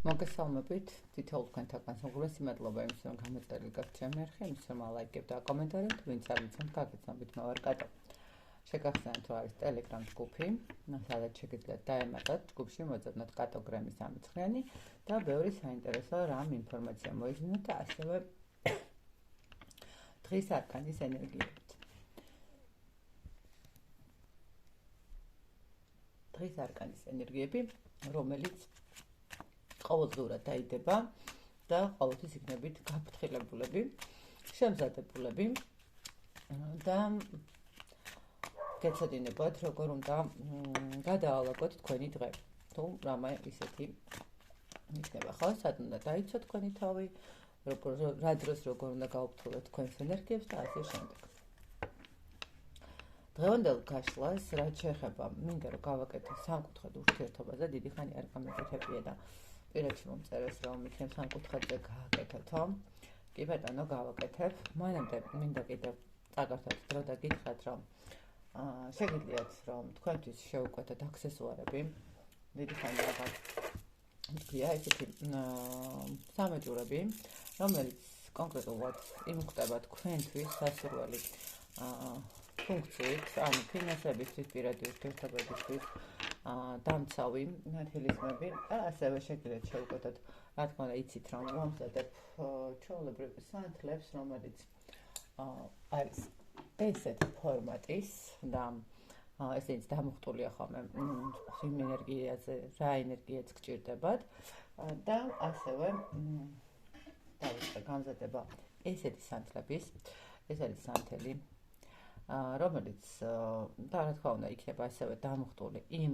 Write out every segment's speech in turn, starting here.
მოგესალმებით, თითოეულ თქვენთაგან უღრესი მადლობა იმის, რომ გამოწერილი გაქვთ ჩემი არხი, იმის, რომ ლაიქებთ და აკომენტარებთ, ვინც არ ვიცით, გაგიცნობთ, მე ვარ კატო. შეგახსენებთ, რომ არის Telegram ჯგუფი, სადაც შეგიძლიათ დაემატოთ ჯგუფში მოძებნოთ კატოგრამის ამცხრიანი და ბევრი საინტერესო რამ ინფორმაცია მოიძინოთ და ასევე დღის არკანის ენერგიებით. დღის არკანის ენერგიები, რომელიც ყოველდღურად დაიდება და ყოველთვის იქნებით გაფრთხილებულები, შემზადებულები და გეცოდინებათ, როგორ უნდა გადაალაგოთ თქვენი დღე. თუ რამა ისეთი იქნება, ხო? სად უნდა დაიცოთ თქვენი თავი, რა დროს როგორ უნდა გაუფრთხილოთ თქვენს ენერგიებს და ასე შემდეგ. დღევანდელ გაშლას, რაც შეეხება, მინდა რომ გავაკეთო სამკუთხედ ურთიერთობაზე, დიდი ხანი არ გამეკეთებია და პირადში მომწერეს, რომ იქნებ სამკუთხედზე გააკეთეთო. კი ბატონო, გავაკეთებ. მანამდე მინდა კიდევ წაგართოთ დრო და გითხრათ, რომ შეგიძლიათ, რომ თქვენთვის შევუკვეთოთ აქსესუარები. დიდი ხანი აღარ მგია ესეთი სამეჯურები, რომელიც კონკრეტულად იმხდება თქვენთვის სასურველი ფუნქციით, ანუ ფინანსებისთვის, პირადი ურთიერთობებისთვის, დამცავი ნათლისმები და ასევე შეგიძლიათ შევუკვეთოთ, რა თქმა უნდა, იცით, რომ ვამზადებ ჩვეულებრივ სანთლებს, რომელიც არის ესეთი ფორმატის და ესეც დამუხტულია ხოლმე იმ ენერგიაზე, რა ენერგიაც გჭირდებათ და ასევე დავიწყე გამზადება ესეთი სანთლების, ეს არის სანთელი, რომელიც და რა თქმა უნდა იქნება ასევე დამუხტული იმ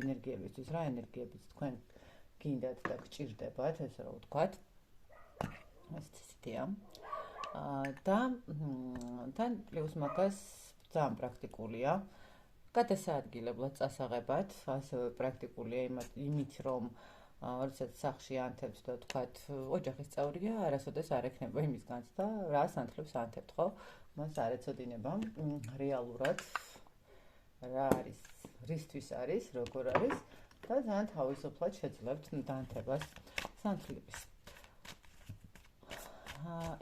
ენერგიებისთვის, რა ენერგიებიც თქვენ გინდათ და გჭირდებათ, ესე რომ ვთქვათ. ეს ციტია. და თან პლუს მაგას ძალიან პრაქტიკულია. გადასაადგილებლად წასაღებად, ასევე პრაქტიკულია იმით, რომ როდესაც სახლში ანთებთ და ვთქვათ, ოჯახის წევრია, არასოდეს არ ექნება იმის განცდა, რა სანთლებს ანთებთ, ხო? მას არ ეცოდინება რეალურად რა არის, რისთვის არის, როგორ არის და ძალიან თავისუფლად შეძლებთ დაანთებას სანთლების.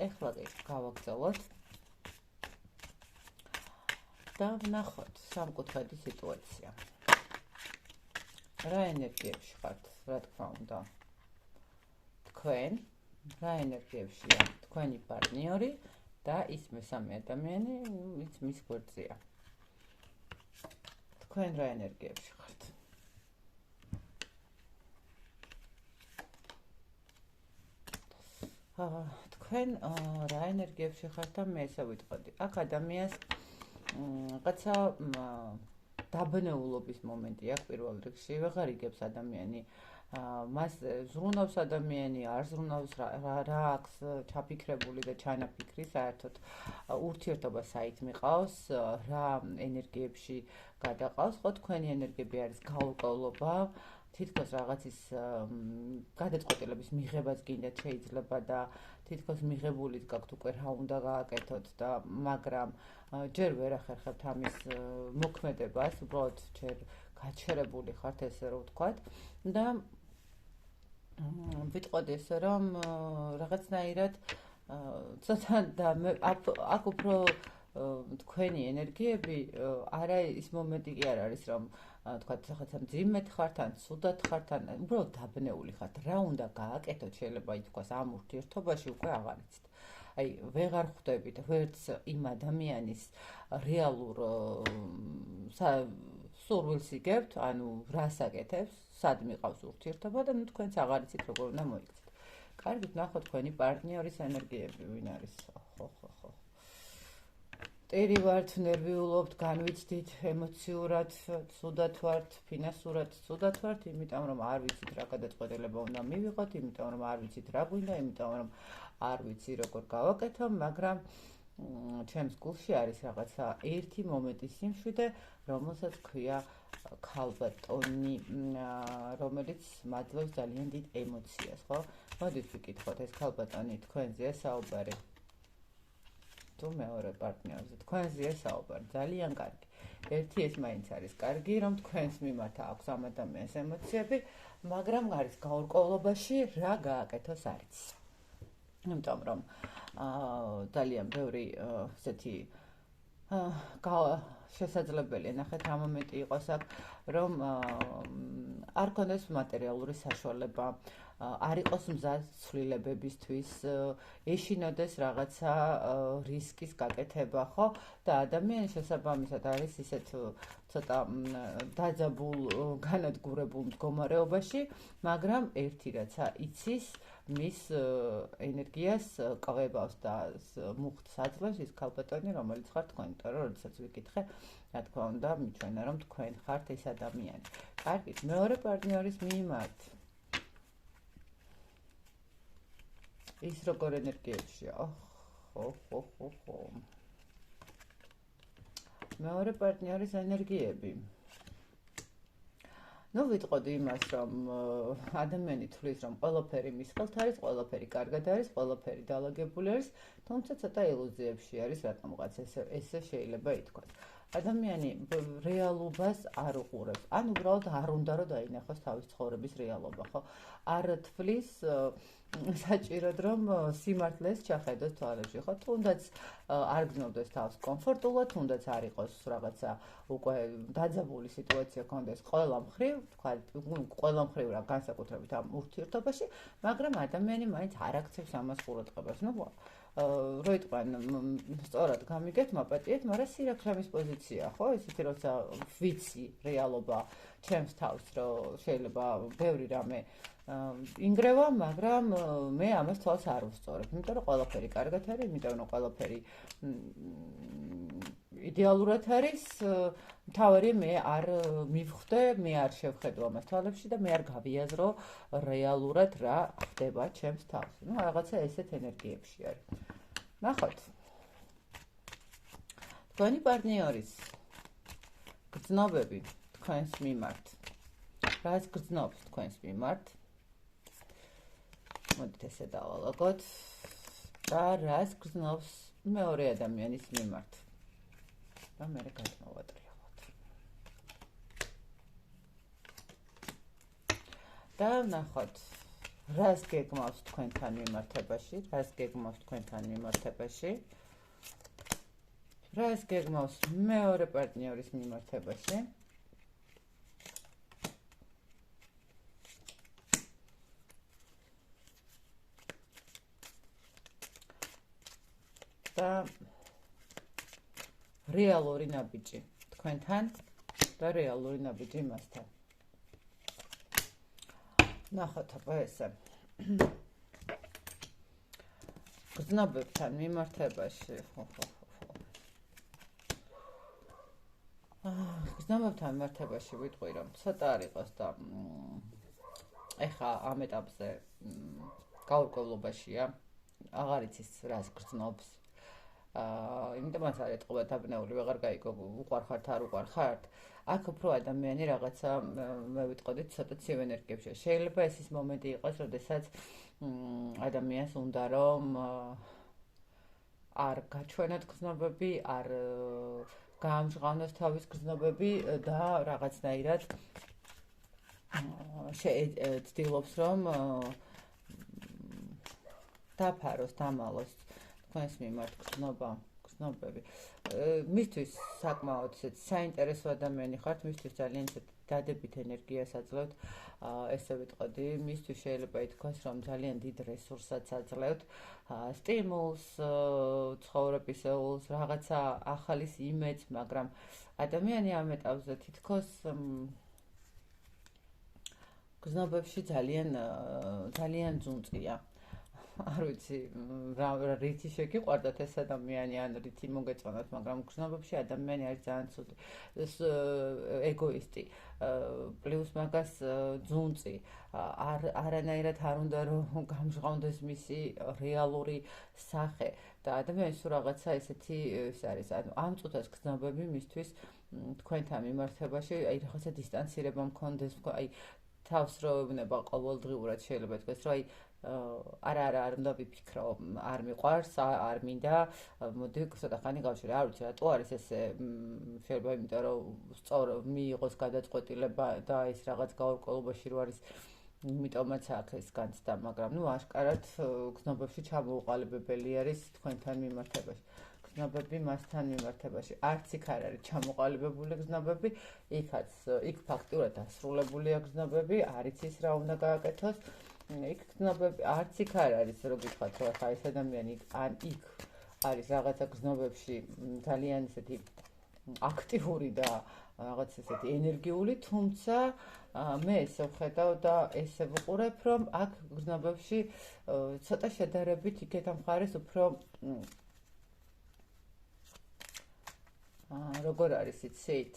ეხლა კი გავაგრძელოთ და ვნახოთ სამკუთხედის სიტუაცია. რა ენერგიებში ხართ, რა თქმა უნდა, თქვენ, რა ენერგიებშია თქვენი პარტნიორი და ის მესამე ადამიანი, ვინც მის გვერდზეა. თქვენ რა ენერგიებში ხართ? თქვენ რა ენერგიებში ხართ და მე ესე ვიტყოდი. აქ ადამიანს რაღაცა დაბნეულობის მომენტი აქვს პირველ რიგში, ვეღარ იგებს ადამიანი მას ზრუნავს ადამიანი, არ ზრუნავს, რა აქვს ჩაფიქრებული და ჩანაფიქრი, საერთოდ ურთიერთობა საით მიყავს, რა ენერგიებში გადაყავს, ხო თქვენი ენერგიები არის გაურკვევლობა, თითქოს რაღაცის გადაწყვეტილების მიღებაც გინდათ შეიძლება და თითქოს მიღებულიც გაქვთ უკვე რა უნდა გააკეთოთ და მაგრამ ჯერ ვერ ახერხებთ ამის მოქმედებას, უბრალოდ ჯერ გაჩერებული ხართ, ესე რომ ვთქვათ და ვიტყოდი ესე რომ რაღაცნაირად ცოტა და აქ უფრო თქვენი ენერგიები არა ის მომენტი კი არ არის რომ თქვათ რაღაცა მძიმედ ხართ ან ცუდად ხართ ან უბრალოდ დაბნეული ხართ, რა უნდა გააკეთოთ, შეიძლება ითქვას ამ ურთიერთობაში უკვე აღარ იცით. აი, ვეღარ ხვდებით ვერც იმ ადამიანის რეალურ სურვილს იგებთ, ანუ რას აკეთებს, სად მიყავს ურთიერთობა და თქვენც აღარ იცით როგორ უნდა მოიქცეთ. კარგით, ნახოთ თქვენი პარტნიორის ენერგიები, ვინ არის? ხო. ტირი ვართ, ნერვიულობთ, განვიცდით, ემოციურად ცუდად ვართ, ფინანსურად ცუდად ვართ, იმიტომ რომ არ ვიცით რა გადაწყვეტილება უნდა მივიღოთ, იმიტომ რომ არ ვიცით რა გვინდა, იმიტომ რომ არ ვიცი როგორ გავაკეთო, მაგრამ ჩემს გულში არის რაღაცა ერთი მომენტის სიმშვიდე, რომელსაც ქვია ქალბატონი, რომელიც მაძლევს ძალიან დიდ ემოციას, ხო? მოდით ვიკითხოთ, ეს ქალბატონი თქვენზეა საუბარი. თუ მეორე პარტნიორზე თქვენზეა საუბარი, ძალიან კარგი. ერთი ეს მაინც არის კარგი, რომ თქვენს მიმართ აქვს ამ ადამიანის ემოციები, მაგრამ არის გაურკვევლობაში რა გააკეთოს არ იცი. იმიტომ რომ ძალიან ბევრი ესეთი შესაძლებელია ნახეთ რა მომენტი იყოს აქ, რომ არ ქონდეს მატერიალური საშუალება, არ იყოს მზად ცვლილებებისთვის, ეშინოდეს რაღაცა რისკის გაკეთება, ხო? და ადამიანი შესაბამისად არის ისეთ ცოტა დაძაბულ, განადგურებულ მდგომარეობაში, მაგრამ ერთი რაცა იცის, მის ენერგიას ყვებავს და მუხტს აძლევს ის ქალბატონი, რომელიც ხარ თქვენ, იმიტომ რომ როდესაც ვიკითხე, რა თქმა უნდა, მიჩვენა რომ თქვენ ხართ ეს ადამიანი. კარგით, მეორე პარტნიორის მიმართ ის როგორ ენერგიებშია? ხო. მეორე პარტნიორის ენერგიები. ნუ ვიტყოდი იმას, რომ ადამიანი თვლის, რომ ყველაფერი მის ხელთ არის, ყველაფერი კარგად არის, ყველაფერი დალაგებული არის, თუმცა ცოტა ილუზიებში არის, რატომღაც ესე შეიძლება ითქვას. ადამიანი რეალობას არ უყურებს, ან უბრალოდ არ უნდა რომ დაინახოს თავის ცხოვრების რეალობა, ხო? არ თვლის საჭიროდ რომ სიმართლეს ჩახედოს თვალებში, ხო? თუნდაც არ გრძნობდეს თავს კომფორტულად, თუნდაც არ იყოს რაღაცა უკვე დაძაბული სიტუაცია კონდეს ყველა მხრივ, თქვა, ყველა მხრივ რა განსაკუთრებით ამ ურთიერთობაში, მაგრამ ადამიანი მაინც არ აქცევს ამას ყურადღებას. ნუ რო იტყვიან, სწორად გამიგეთ, მაპატიეთ, მაგრამ სირაქლემის პოზიცია, ხო? ისეთი როცა ვიცი რეალობა ჩემს თავს, რომ შეიძლება ბევრი რამე ინგრევა, მაგრამ მე ამას თვალს არ ვუსწორებ, იმიტომ რომ ყველაფერი კარგად არის, იმიტომ რომ ყველაფერი იდეალურად არის, მთავარი მე არ მივხვდე, მე არ შევხედო ამას თვალებში და მე არ გავიაზრო რეალურად რა ხდება ჩემს თავს. ნუ რაღაცა ესეთ ენერგიებში არის. ნახოთ. თქვენი პარტნიორის გრძნობები თქვენს მიმართ. რაც გრძნობს თქვენს მიმართ? მოდით ესე დავალაგოთ. და რაც გრძნობს მეორე ადამიანის მიმართ. და მე გადმოვატრიალოთ. და ნახოთ, რას გეგმავს თქვენთან მიმართებაში, რას გეგმავს თქვენთან მიმართებაში, რას გეგმავს მეორე პარტნიორის მიმართებაში. და რეალური ნაბიჯი თქვენთან და რეალური ნაბიჯი მასთან. ნახოთ აბა ესე. გრძნობებთან მიმართებაში, გრძნობებთან მიმართებაში ვიტყვი, რომ ცოტა არ იყოს და ეხა ამ ეტაპზე გაურკვევლობაშია, აღარ იცის რას გრძნობს. იმიტომაც არ ეტყობა დაბნეული, ვეღარ გაიგო, უყვარ ხართ, არ უყვარ ხართ. აქ უფრო ადამიანი რაღაცა მე ვიტყოდით ცოტა ცივ ენერგიებში. შეიძლება ეს ის მომენტი იყოს, როდესაც ადამიანს უნდა რომ არ გაჩვენოთ გრძნობები, არ გაამჟღავნოს თავის გრძნობები და რაღაცნაირად ცდილობს რომ დაფაროს, დამალოს თქვენს მიმართ გრძნობები. მისთვის საკმაოდ საინტერესო ადამიანი ხართ, მისთვის ძალიან დადებით ენერგიას აძლევთ, ესე ვიტყოდი, მისთვის შეიძლება ითქვას, რომ ძალიან დიდ რესურსსაც აძლევთ, სტიმულს, ცხოვრებისეულს, რაღაცა ახალის იმედს, მაგრამ ადამიანი ამ ეტაპზე თითქოს გრძნობებში ძალიან ძუნწია. არ ვიცი, რითი შეგიყვარდათ ეს ადამიანი, ან რითი მოგეწონათ, მაგრამ გრძნობებში ადამიანი არის ძალიან ცუდი, ეგოისტი, პლუს მაგას ძუნწი, არანაირად არ უნდა რომ გამჟღავნდეს მისი რეალური სახე და ადამიანის სულ რაღაცა ესეთი ის არის, ანუ ამ წუთას გრძნობები მისთვის თქვენთან მიმართებაში, აი რაღაცა დისტანცირება მქონდეს, აი თავს რო ეუბნება ყოველდღიურად შეიძლება თქვას, რომ არა არ უნდა ვიფიქრო, არ მიყვარს, არ მინდა, მოდი ცოტა ხანი გავშერე. არ ვიცი რატო არის ესე, შეიძლება იმიტომ რომ სწორ მიიღოს გადაწყვეტილება და ის რაღაც გაურკვევლობაში რო არის, იმიტომაც აქ ეს განცდა, მაგრამ აშკარად გზნობებში ჩამოუყალიბებელი არის თქვენთან მიმართებაში. გზნობები მასთან მიმართებაში. არც იქ არ არის ჩამოყალიბებული გზნობები, იქ ფაქტურად დასრულებულია გზნობები, არ იცის რა უნდა გააკეთოს. იქ გზნობები, არც იქ არ არის, რო გითხრათ, რომ ხა ეს ადამიანი იქ არის რაღაცა გზნობებში ძალიან ისეთი აქტიური და რაღაც ესეთი ენერგიული, თუმცა მე ესე ვხედავ და ესე ვუყურებ, რომ აქ გზნობებში ცოტა შედარებით იქეთ ამ მხარეს უფრო როგორ არის იცით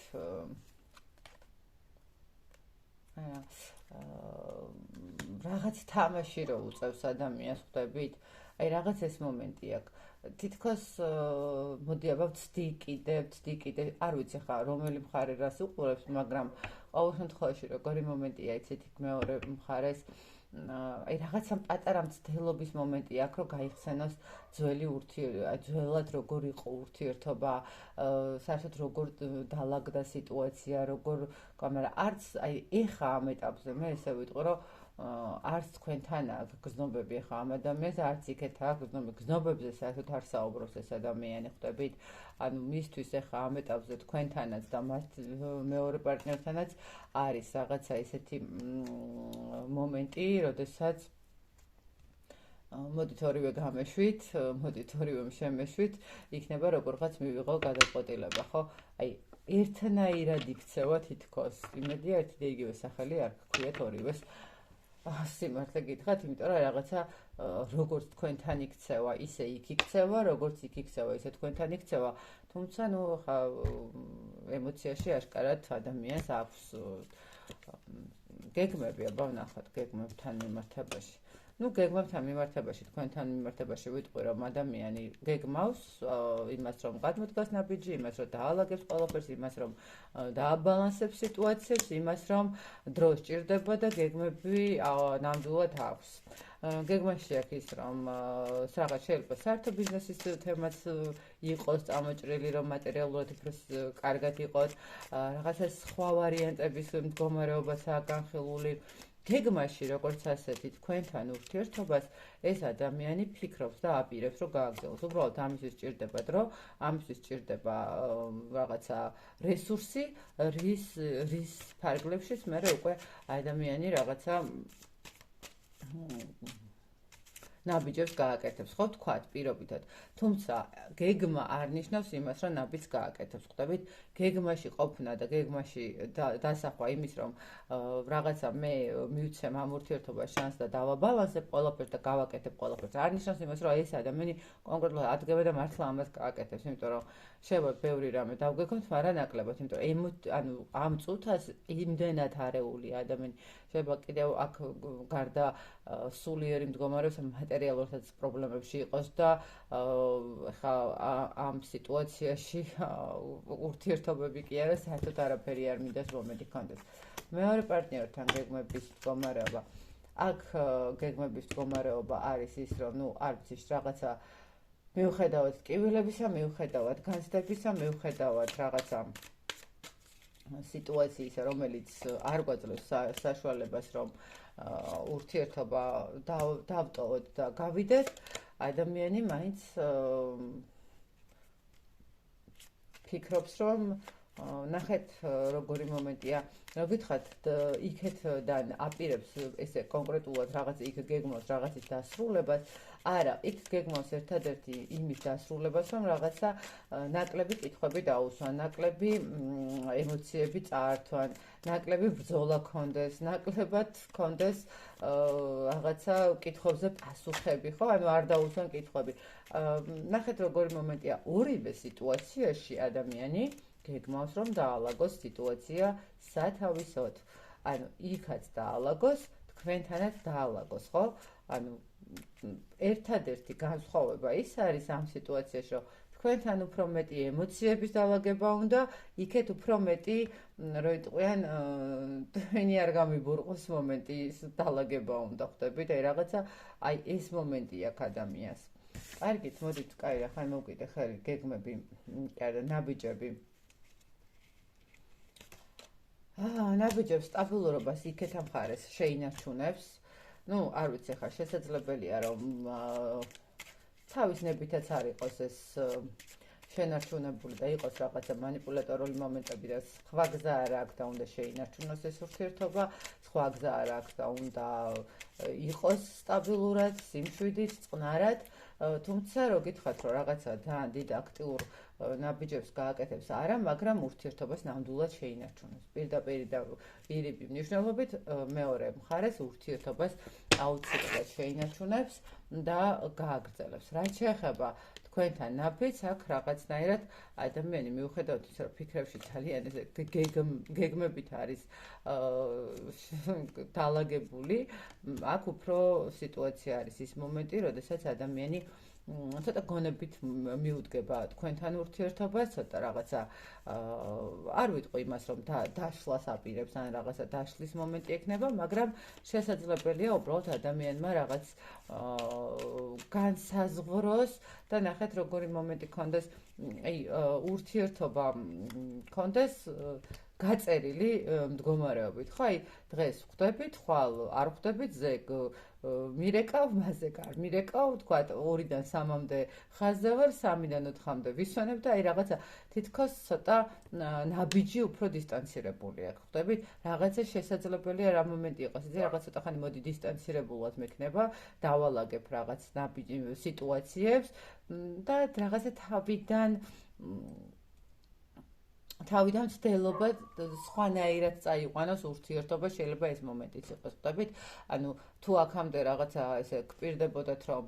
რაღაც თამაში რო უწევს ადამიანს ხვდებით, აი რაღაც ეს მომენტი აქვს. თითქოს მოდი აბა ვცდი კიდე, არ ვიცი ხა რომელი მხარე რას უყურებს, მაგრამ ყოველ შემთხვევაში როგორი მომენტია იცით იქ მეორე მხარეს, აი რაღაცა პატარა მცდელობის მომენტი აქვს, რომ გაიხსენოს ძველად როგორ იყო ურთიერთობა, საერთოდ როგორ დაალაგდა სიტუაცია, მაგრამ არც აი ეხა ამ ეტაპზე მე ესე ვიტყვი, რომ არც თქვენთან აქვს გზნობები ხა ამ ადამიანს, არც იქეთ აქვს გზნობებზე საერთოდ არ საუბრობს ეს ადამიანი, ხვდებით? ანუ მისთვის ხა ამ ეტაპზე თქვენთანაც და მათ მეორე პარტნიორთანაც არის რაღაცა ესეთი მომენტი, როდესაც მოდით ორივე გამეშვით, მოდით ორივე შემეშვით, იქნება როგორღაც მივიღო გადაწყვეტილება, ხო? აი ერთნაირად იქცევა თითქოს, იმედია ერთი და იგივე სახელი არ გქვიათ ორივეს. სიმართლე გითხრათ, იმიტომ რომ რაღაცა როგორც თქვენთან იქცევა, ისე იქ იქცევა, როგორც იქ იქცევა, ისე თქვენთან იქცევა, თუმცა ხა ემოციაში აშკარად ადამიანს აქვს გეგმები, აბა ვნახოთ გეგმებთან მიმართებაში. გეგმებთან მიმართებაში, თქვენთან მიმართებაში ვიტყვი, რომ ადამიანი გეგმავს იმას, რომ გადმოდგას ნაბიჯი, იმას, რომ დაალაგებს ყველაფერს, იმას, რომ დააბალანსებს სიტუაციებს, იმას, რომ დრო სჭირდება და გეგმები ნამდვილად აქვს. გეგმაში აქვს ის, რომ რაღაც შეიძლება საერთო ბიზნესის თემაც იყოს წამოჭრილი, რომ მატერიალურად უფრო კარგად იყოს, რაღაცა სხვა ვარიანტების მდგომარეობასაა განხილული. გეგმაში, როგორც ასეთი, თქვენთან ურთიერთობას ეს ადამიანი ფიქრობს და აპირებს, რომ გააგრძელოს. უბრალოდ ამისთვის სჭირდება დრო, ამისთვის სჭირდება რაღაცა რესურსი, რის ფარგლებშიც მე უკვე ადამიანი რაღაცა ნაბიჯებს გააკეთებს, ხო თქვათ პირობითად. თუმცა გეგმა არ ნიშნავს იმას, რომ ნაბიჯს გააკეთებს. ხვდებით, გეგმაში ყოფნა და გეგმაში დასახვა იმის, რომ რაღაცა მე მივცემ ამ ურთიერთობას შანსს და დავაბალანსებ ყველაფერს და გავაკეთებ ყველაფერს. არ ნიშნავს იმას, რომ ეს ადამიანი კონკრეტულად ადგება და მართლა ამას გააკეთებს, იმიტომ რომ შეიძლება ბევრი რამე დავგეგმოთ, მაგრამ ნაკლებად, იმიტომ რომ ამ წუთას იმდენად არეული ადამიანი შეიძლება კიდევ აქ გარდა სულიერი მდგომარეობის მატერიალურადაც პრობლემებში იყოს და ხა ამ სიტუაციაში ურთიერთობები კი არა, საერთოდ არაფერი არ მინდას მომენტი ჰქონდეს. მეორე პარტნიორთან გეგმების მდგომარეობა. აქ გეგმების მდგომარეობა არის ის, რომ არ ვიცი რაღაცა მიუხედავად ტკივილებისა, მიუხედავად განცდებისა, მიუხედავად რაღაცა სიტუაციისა, რომელიც არ გვაძლევს საშუალებას, რომ ურთიერთობა დავტოვოთ და გავიდეთ, ადამიანი მაინც ფიქრობს, რომ ნახეთ როგორი მომენტია, გითხრათ, იქეთიდან აპირებს ესე კონკრეტულად რაღაც იქ გეგმავს რაღაცის დასრულებას, არა, იქ გეგმავს ერთადერთი იმის დასრულებას, რომ რაღაცა ნაკლები კითხვები დაუსვან, ნაკლები ემოციები წაართვან, ნაკლები ბრძოლა ქონდეს, ნაკლებად ქონდეს რაღაცა კითხვებზე პასუხები, ხო? ანუ არ დაუსვან კითხვები. ნახეთ როგორი მომენტია, ორივე სიტუაციაში ადამიანი გეგმავს, რომ დაალაგოს სიტუაცია სათავისოდ. ანუ იქაც დაალაგოს, თქვენთანაც დაალაგოს, ხო? ანუ ერთადერთი განსხვავება ის არის ამ სიტუაციაში, რომ თქვენთან უფრო მეტი ემოციების დაალაგება უნდა, იქეთ უფრო მეტი, რო იტყვიან, თქვენი არ გამიბურყოს მომენტის დაალაგება უნდა, ხვდებით? აი რაღაცა, აი ეს მომენტი აქვს ადამიანს. კარგით, მოდით, კაი, ახლა მოვკიდე ხელი გეგმები, არა, ნაბიჯები. ნაბიჯებს სტაბილურობას იქეთ ამ მხარეს შეინარჩუნებს. ნუ, არ ვიცი, ხა შესაძლებელია, რომ თავის ნებითაც არ იყოს ეს შენარჩუნებული და იყოს რაღაცა манипуляტორული მომენტები და სხვა გზა არ აქვს და უნდა შეინარჩუნოს ეს ურთიერთობა, სხვა გზა არ აქვს და უნდა იყოს სტაბილურად, სიმშვიდით, წყნარად. თუმცა რო გითხრათ, რომ რაღაცა ძალიან დიდ აქტიურ ნაბიჯებს გააკეთებს არა, მაგრამ ურთიერთობას ნამდვილად შეინარჩუნებს. პირდაპირ მნიშვნელობით მეორე მხარეს ურთიერთობას აუცილებლად შეინარჩუნებს და გააგრძელებს. რაც შეეხება თქვენთან ნაბიჯს, აქ რაღაცნაირად ადამიანი მიუხედავად იმისა, რომ ფიქრებში ძალიან გეგმებით არის დაალაგებული, აქ უფრო სიტუაცია არის ის მომენტი, როდესაც ადამიანი ცოტა გონებით მიუდგება თქვენთან ურთიერთობას, ცოტა რაღაცა არ ვიტყვი იმას, რომ დაშლას აპირებს ან რაღაცა დაშლის მომენტი ექნება, მაგრამ შესაძლებელია უბრალოდ ადამიანმა რაღაც განსაზღვროს და ნახეთ როგორი მომენტი ქონდეს, აი ურთიერთობა ქონდეს გაწერილი მდგომარეობით, ხო? აი დღეს ხვდებით, ხვალ არ ხვდებით, ზეგ მირეკავ, მასზე არ მირეკავ, თქვა 2-დან 3-მდე ხაზზე ვარ, 3-დან 4-მდე ვისვენებ და აი რაღაცა თითქოს ცოტა ნაბიჯი უფრო დისტანცირებული აქვს, ხვდებით? რაღაცა შესაძლებელია რა მომენტი იყოს, ისე რაღაც ცოტა ხანი მოდი დისტანცირებულად მექნება, დავალაგებ რაღაც ნაბიჯი სიტუაციებს და რაღაცა თავიდან ვცდილობა სხვანაირად წაიყვანოს ურთიერთობა, შეიძლება ეს მომენტიც იყოს, ხვდებით? ანუ თუ აქამდე რაღაცა ესე გპირდებოდათ, რომ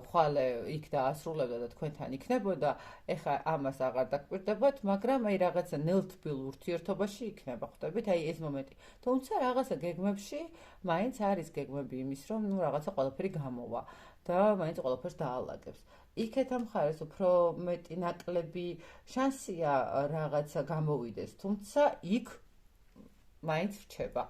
ხვალე იქ დაასრულებდა და თქვენთან იქნებოდა, ეხლა ამას აღარ დაგპირდებათ, მაგრამ აი რაღაცა ნელთბილ ურთიერთობაში იქნება, ხვდებით? აი ეს მომენტი. თუმცა რაღაცა გეგმებში მაინც არის გეგმები იმის, რომ ნუ რაღაცა ყველაფერი გამოვა და მაინც ყველაფერს დაალაგებს. იქეთ ამ მხარეს უფრო მეტი ნაკლები შანსია რაღაცა გამოვიდეს, თუმცა იქ მაინც რჩება.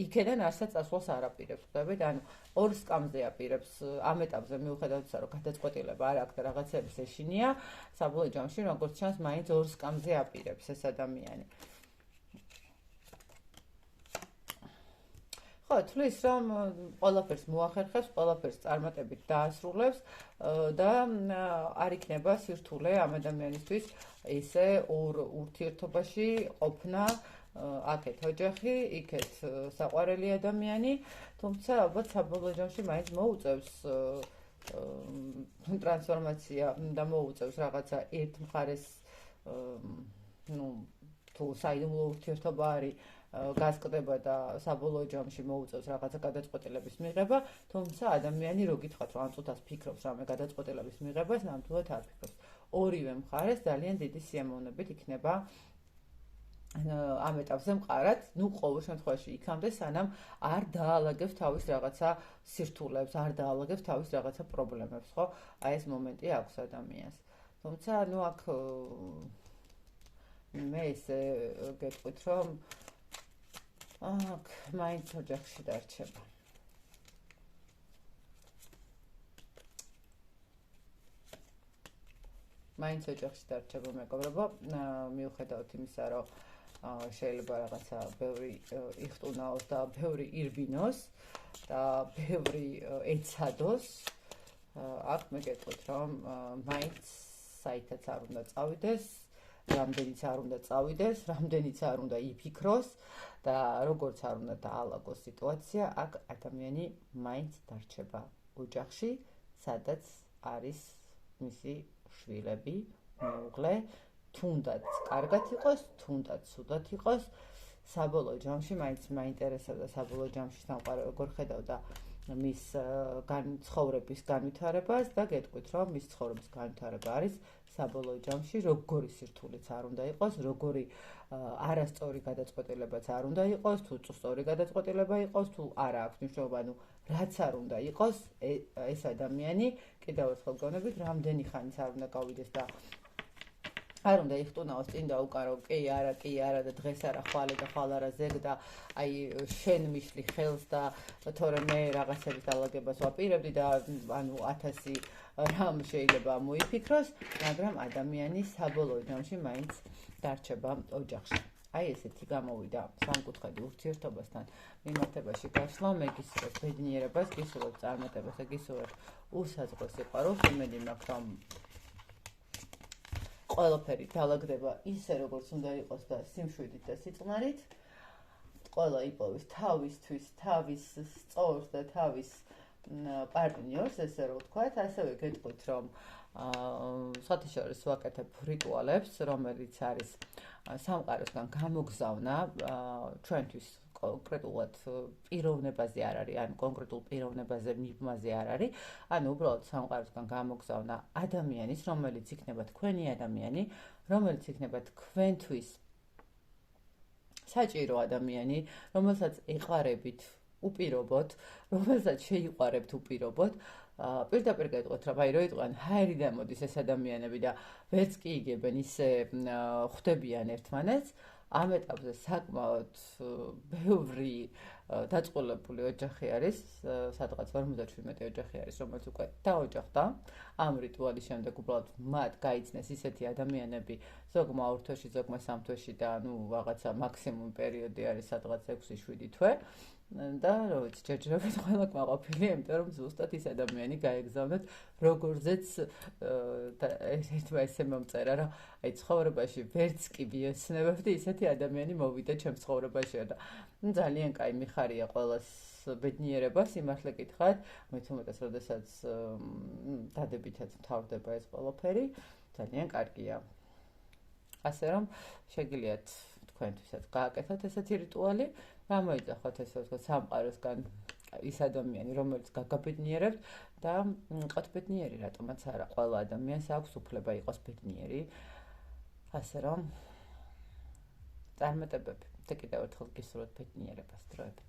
იქედან არსაც წასვლას არ აპირებს, ხვდებით? ანუ ორ სკამზე აპირებს ამ ეტაპზე მიუხედავად ისა, რომ გადაწყვეტილება არ აქვს და რაღაცების ეშინია, საბოლოო ჯამში როგორც ჩანს, მაინც ორ სკამზე აპირებს ეს ადამიანი. ხო, თulis რომ ყველაფერს მოახერხებს, ყველაფერს წარმატებით დაასრულებს და არ იქნება სირთულე ამ ადამიანისთვის ესე ორ ურთიერთობაში ყოფნა, აქეთ ოჯახი, იქეთ საყვარელი ადამიანი, თუმცა ალბათ საბოლოო ჯამში მაინც მოუწევს ტრანსფორმაცია და მოუწევს რაღაცა ერთ მხარეს, ნუ თუ საიდუმლო ურთიერთობა არის გასკდება და საბოლოო ჯამში მოუწევს რაღაცა გადაწყვეტილების მიღება, თუმცა ადამიანი რო გითხრათ, რომ ამ წუთას ფიქრობს რამე გადაწყვეტილების მიღებას, ნამდვილად არ ფიქრობს. ორივე მხარეს ძალიან დიდი სიამოვნებით იქნება ამ ეტაპზე მყარად, ნუ ყოველ შემთხვევაში იქამდე სანამ არ დაალაგებს თავის რაღაცა სირთულეებს, არ დაალაგებს თავის რაღაცა პრობლემებს, ხო? აი ეს მომენტი აქვს ადამიანს. თუმცა ნუ აქ მე ესე გეტყვით, რომ აქ მაინც ოჯახში დარჩება. მაინც ოჯახში დარჩება მეგობრებო, მიუხედავად იმისა, რომ შეიძლება რაღაცა ბევრი იხტუნაოს და ბევრი ირბინოს და ბევრი ეცადოს, აქ მე გეტყვით, რომ მაინც საითაც არ უნდა წავიდეს, რამდენიც არ უნდა წავიდეს, რამდენიც არ უნდა იფიქროს და როგორც არ უნდა დაალაგოს სიტუაცია, აქ ადამიანი მაინც დარჩება ოჯახში, სადაც არის მისი შვილები, მეუღლე, თუნდაც კარგად იყოს, თუნდაც ცუდად იყოს, საბოლოო ჯამში მაინც მაინტერესებდა საბოლოო ჯამში სამყარო როგორ ხედავდა მის ცხოვრების განვითარებას და გეტყვით, რომ მის ცხოვრების განვითარება არის საბოლოო ჯამში როგორი სირთულეც არ უნდა იყოს, როგორი არასწორი გადაწყვეტილებაც არ უნდა იყოს, თუ სწორი გადაწყვეტილება იყოს, თუ არა აქვს მნიშვნელობა, ანუ რაც არ უნდა იყოს, ეს ადამიანი კიდევ ერთხელ გონებით, რამდენი ხანიც არ უნდა გავიდეს და არ უნდა იხტუნაოს წინ და უკან რომ კი არა და დღეს არა ხვალე და ხვალ არა ზეგ და აი შენ მიშლი ხელს და თორე მე რაღაცების დალაგებას ვაპირებდი და ანუ 1000 რამ შეიძლება მოიფიქროს, მაგრამ ადამიანი საბოლოო ჯამში მაინც დარჩება ოჯახში. აი ესეთი გამოვიდა სამკუთხედი ურთიერთობასთან მიმართებაში გასვლა, მე გისურვებ ბედნიერებას, გისურვებ წარმატებას და გისურვებ უსაზღრო სიყვარულს, იმედი მაქვს რომ ყველაფერი დაალაგდება ისე როგორც უნდა იყოს და სიმშვიდით და სიწყნარით. ყველა იპოვის თავისთვის, თავის სწორს და თავის პარტნიორს, ესე რომ ვთქვათ, ასევე გეტყვით რომ საერთაშორისო ვაკეთებ რიტუალებს, რომელიც არის სამყაროსგან გამოგზავნა ჩვენთვის კონკრეტულად პიროვნებაზე არ არის, ან კონკრეტულ პიროვნებაზე მიბმაზე არ არის, ანუ უბრალოდ სამყაროსგან გამოგზავნა ადამიანის, რომელიც იქნება თქვენი ადამიანი, რომელიც იქნება თქვენთვის საჭირო ადამიანი, რომელსაც ეყარებით უპირობოდ, რომელსაც შეიყვარებთ უპირობოდ, პირდაპირ გეტყვით, რომ აი რო იყვნენ ჰაერი დამოდის ეს ადამიანები და ვერც კი იგებენ ისე ხვდებიან ერთმანეთს, ამ ეტაპზე საკმაოდ ბევრი დაწყვილებული ოჯახი არის, სადღაც 57 ოჯახი არის, რომელიც უკვე დაოჯახდა. ამ რიტუალის შემდეგ უბრალოდ მათ გაიცნეს ისეთი ადამიანები, ზოგმა 2 თვეში, ზოგმა 3 თვეში და ანუ რაღაცა მაქსიმუმ პერიოდი არის სადღაც 6-7 თვე. და რო ვიცი, ჯერჯერობით ყველა კმაყოფილი, იმიტომ რომ ზუსტად ის ადამიანი გაეგზავნათ, როგორზეც ერთმა ესე მომწერა, რომ აი ცხოვრებაში ვერც კი ვიოცნებებდი, ისეთი ადამიანი მოვიდა ჩემს ცხოვრებაში და ძალიან კაი მიხარია ყველას ბედნიერება, სიმართლე გითხრათ, მით უმეტეს, როდესაც დადებითად მთავრდება ეს ყველაფერი, ძალიან კარგია. ასე რომ შეგიძლიათ თქვენთვისაც გააკეთოთ ესეთი რიტუალი, გამოიძახოთ ესე ვთქვათ სამყაროსგან ის ადამიანი, რომელიც გაგაბედნიერებთ და იყოთ ბედნიერი, რატომაც არა, ყველა ადამიანს აქვს უფლება იყოს ბედნიერი. ასე რომ წარმატებები და კიდევ ერთხელ გისურვებთ ბედნიერებას, დროებით.